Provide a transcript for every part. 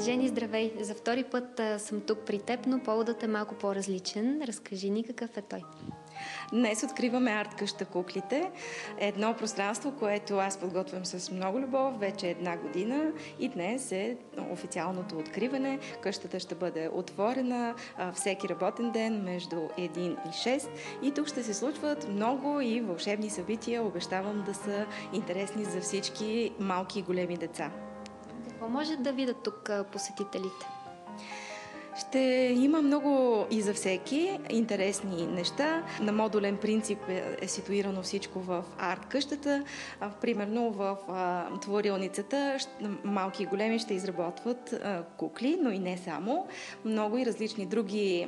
Жени, здравей! За втори път съм тук при теб, но поводът е малко по-различен. Разкажи ни какъв е той. Днес откриваме арт къща Куклите. Едно пространство, което аз подготвям с много любов вече една година и днес е официалното откриване. Къщата ще бъде отворена всеки работен ден между 1 и 6 и тук ще се случват много и вълшебни събития. Обещавам да са интересни за всички малки и големи деца. Какво може да видят тук посетителите? Ще има много и за всеки интересни неща. На модулен принцип е ситуирано всичко в арт къщата. Примерно в творилницата малки и големи ще изработват кукли, но и не само. Много и различни други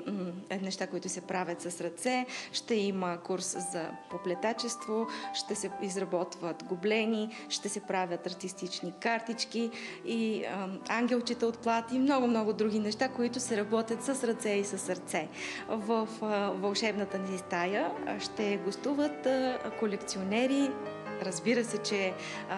неща, които се правят с ръце. Ще има курс за поплетачество, ще се изработват гоблени, ще се правят артистични картички и ангелчета от плат и много други неща, които се работят с ръце и с сърце. В вълшебната ни стая ще гостуват колекционери. Разбира се, че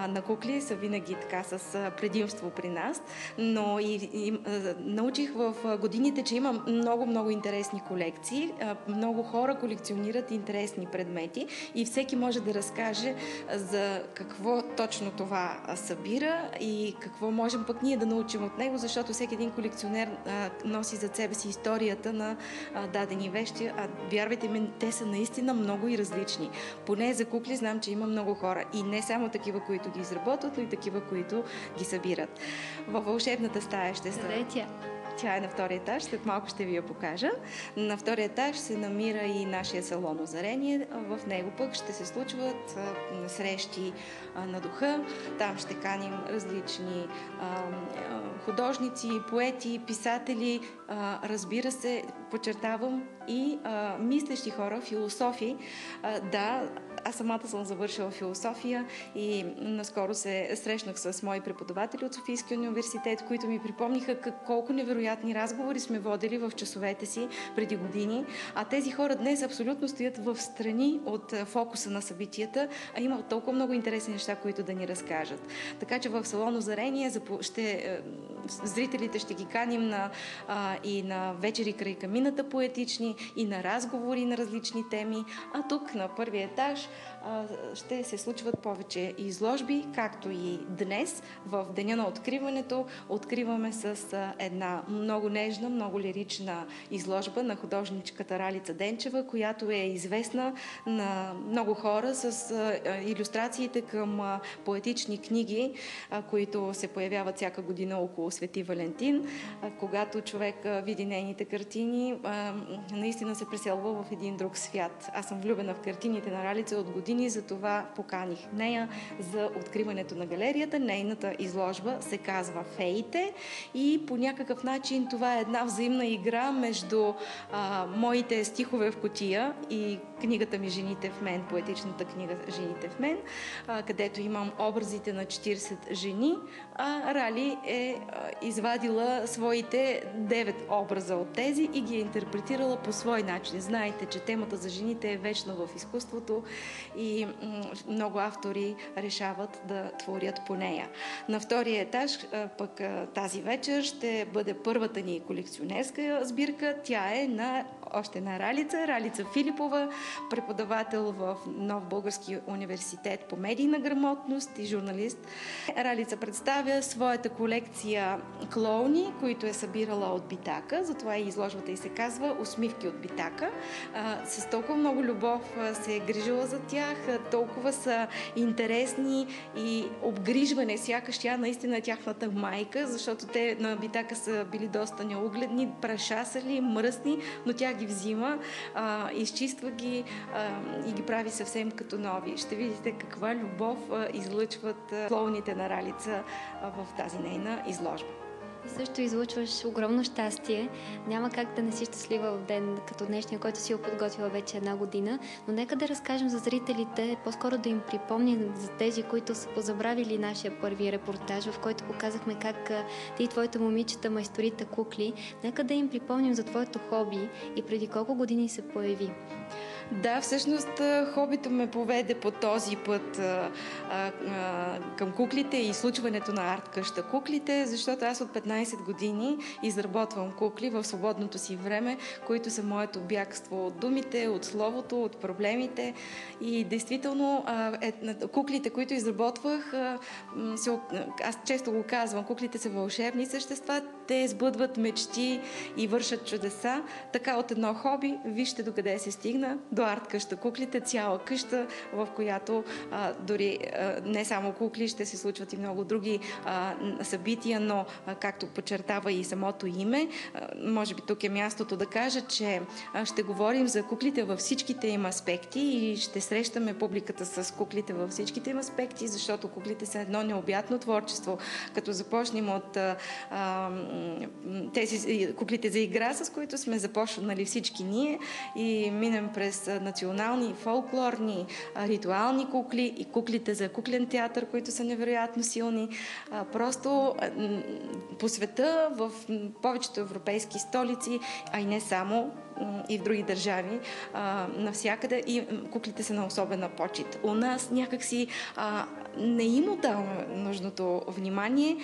на кукли са винаги така с предимство при нас, но и научих в годините, че има много интересни колекции. Много хора колекционират интересни предмети и всеки може да разкаже за какво точно това събира и какво можем пък ние да научим от него, защото всеки един колекционер носи зад себе си историята на дадени вещи, а вярвайте ми, те са наистина много и различни. Поне за кукли знам, че има много хора. И не само такива, които ги изработват, но и такива, които ги събират. Във вълшебната стая ще са... Къде е тя? Тя е на втория етаж, след малко ще ви я покажа. На втория етаж се намира и нашия салон Озарение. В него пък ще се случват срещи на духа. Там ще каним различни художници, поети, писатели, разбира се, подчертавам и мислещи хора, философи. Да, аз самата съм завършила философия и наскоро се срещнах с мои преподаватели от Софийския университет, които ми припомниха колко невероятни разговори сме водили в часовете си преди години. А тези хора днес абсолютно стоят в страни от фокуса на събитията, а има толкова много интересни неща, които да ни разкажат. Така че в салон Озарение зрителите ще ги каним и на вечери край камината поетични, и на разговори на различни теми. А тук на първия етаж ще се случват повече изложби, както и днес, в деня на откриването. Откриваме с една много нежна, много лирична изложба на художничката Ралица Денчева, която е известна на много хора с илюстрациите към поетични книги, които се появяват всяка година около Свети Валентин. Когато човек види нейните картини, наистина се преселва в един друг свят. Аз съм влюбена в картините на Ралица от години, затова поканих нея за откриването на галерията. Нейната изложба се казва Феите и по някакъв начин това е една взаимна игра между моите стихове в кутия и книгата ми «Жените в мен», поетичната книга «Жените в мен», където имам образите на 40 жени, а Рали е извадила своите 9 образа от тези и ги е интерпретирала по свой начин. Знаете, че темата за жените е вечна в изкуството и много автори решават да творят по нея. На втория етаж пък тази вечер ще бъде първата ни колекционерска сбирка. Тя е на още една Ралица Филипова, преподавател в Нов български университет по медийна грамотност и журналист. Ралица представя своята колекция клоуни, които е събирала от битака, затова и изложбата й се казва «Усмивки от битака». С толкова много любов се е грижила за тях, толкова са интересни и обгрижване, сякаш тя наистина е тяхната майка, защото те на битака са били доста неугледни, прашасали, мръсни, но тя ги взима, изчиства ги и ги прави съвсем като нови. Ще видите каква любов излъчват клоуните на Ралица в тази нейна изложба. И също излъчваш огромно щастие. Няма как да не си щастлива в ден като днешния, който си го подготвила вече една година. Но нека да разкажем за зрителите, по-скоро да им припомним за тези, които са позабравили нашия първи репортаж, в който показахме как ти и твоите момичета майсторите кукли. Нека да им припомним за твоето хоби и преди колко години се появи. Да, всъщност хобито ме поведе по този път към куклите и случването на арт къща куклите, защото аз от 15 години изработвам кукли в свободното си време, които са моето бягство от думите, от словото, от проблемите. И действително куклите, които изработвах, аз често го казвам, куклите са вълшебни същества, те сбъдват мечти и вършат чудеса. Така от едно хоби, вижте докъде се стигна, до арт къща куклите, цяла къща, в която дори не само кукли, ще се случват и много други събития, но както подчертава и самото име, може би тук е мястото да кажа, че ще говорим за куклите във всичките им аспекти и ще срещаме публиката с куклите във всичките им аспекти, защото куклите са едно необятно творчество, като започнем от тези куклите за игра, с които сме започнали всички ние, и минем през национални, фолклорни, ритуални кукли и куклите за куклен театър, които са невероятно силни. Просто по света, в повечето европейски столици, а и не само, и в други държави, навсякъде, и куклите са на особена почит. У нас някакси не им отдаваме нужното внимание,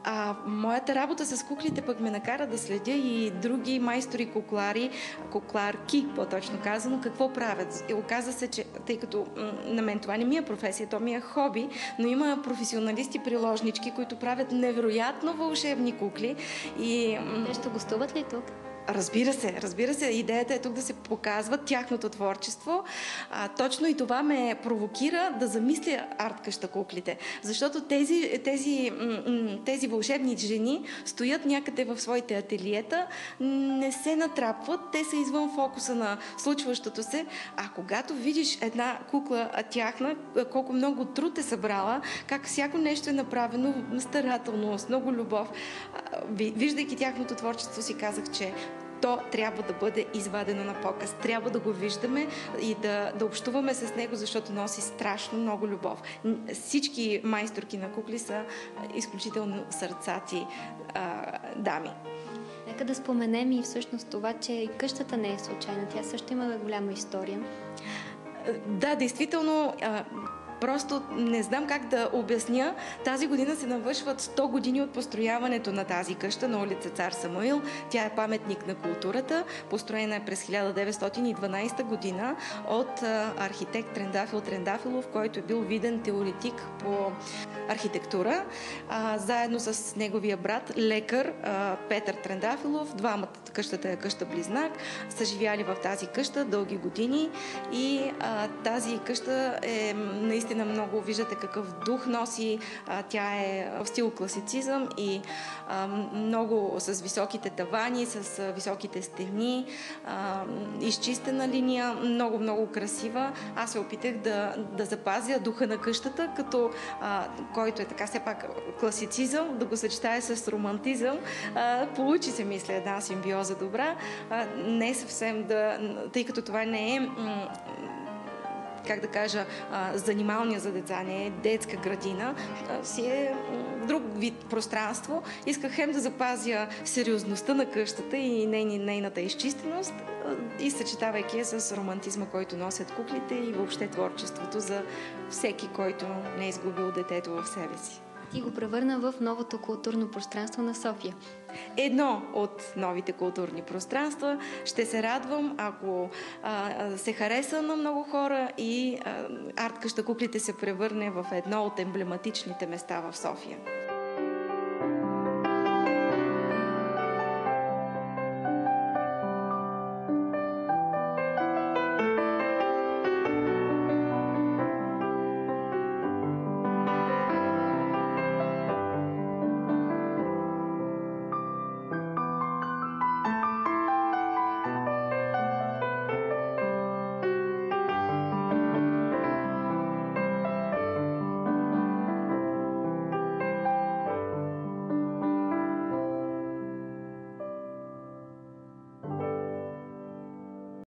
а моята работа с куклите пък ме накара да следя и други майстори куклари, кукларки, по-точно казано, какво правят. И оказа се, че тъй като на мен това не ми е професия, то ми е хоби, но има професионалисти, приложнички, които правят невероятно вълшебни кукли. И те ще гостуват ли тук? Разбира се. Идеята е тук да се показва тяхното творчество. Точно и това ме провокира да замисля арт къща куклите. Защото тези вълшебни жени стоят някъде в своите ателиета, не се натрапват, те са извън фокуса на случващото се. А когато видиш една кукла тяхна, колко много труд е събрала, как всяко нещо е направено старателно, с много любов, виждайки тяхното творчество, си казах, че то трябва да бъде извадено на показ. Трябва да го виждаме и да общуваме с него, защото носи страшно много любов. Всички майсторки на кукли са изключително сърцати дами. Нека да споменем и всъщност това, че и къщата не е случайна. Тя също има голяма история. Да, действително. Просто не знам как да обясня. Тази година се навършват 100 години от построяването на тази къща на улица Цар Самуил. Тя е паметник на културата. Построена е през 1912 година от архитект Трендафил Трендафилов, който е бил виден теоретик по архитектура. Заедно с неговия брат, лекар Петър Трендафилов, двамата, къщата е къща близнак, са живяли в тази къща дълги години и тази къща е наистина много, виждате какъв дух носи. Тя е в стил класицизъм и много с високите тавани, с високите стени, изчистена линия, много красива. Аз се опитах да запазя духа на къщата, като който е така все пак класицизъм, да го съчетая с романтизъм. Получи се, мисля, една симбиоза добра. Не съвсем тъй като това не е как да кажа, занималния за деца, не е детска градина, си е друг вид пространство. Исках хем да запазя сериозността на къщата и нейната изчистеност и съчетавайки я с романтизма, който носят куклите и въобще творчеството за всеки, който не е изгубил детето в себе си. Ти го превърна в новото културно пространство на София. Едно от новите културни пространства. Ще се радвам, ако се хареса на много хора и арт къща куклите се превърне в едно от емблематичните места в София.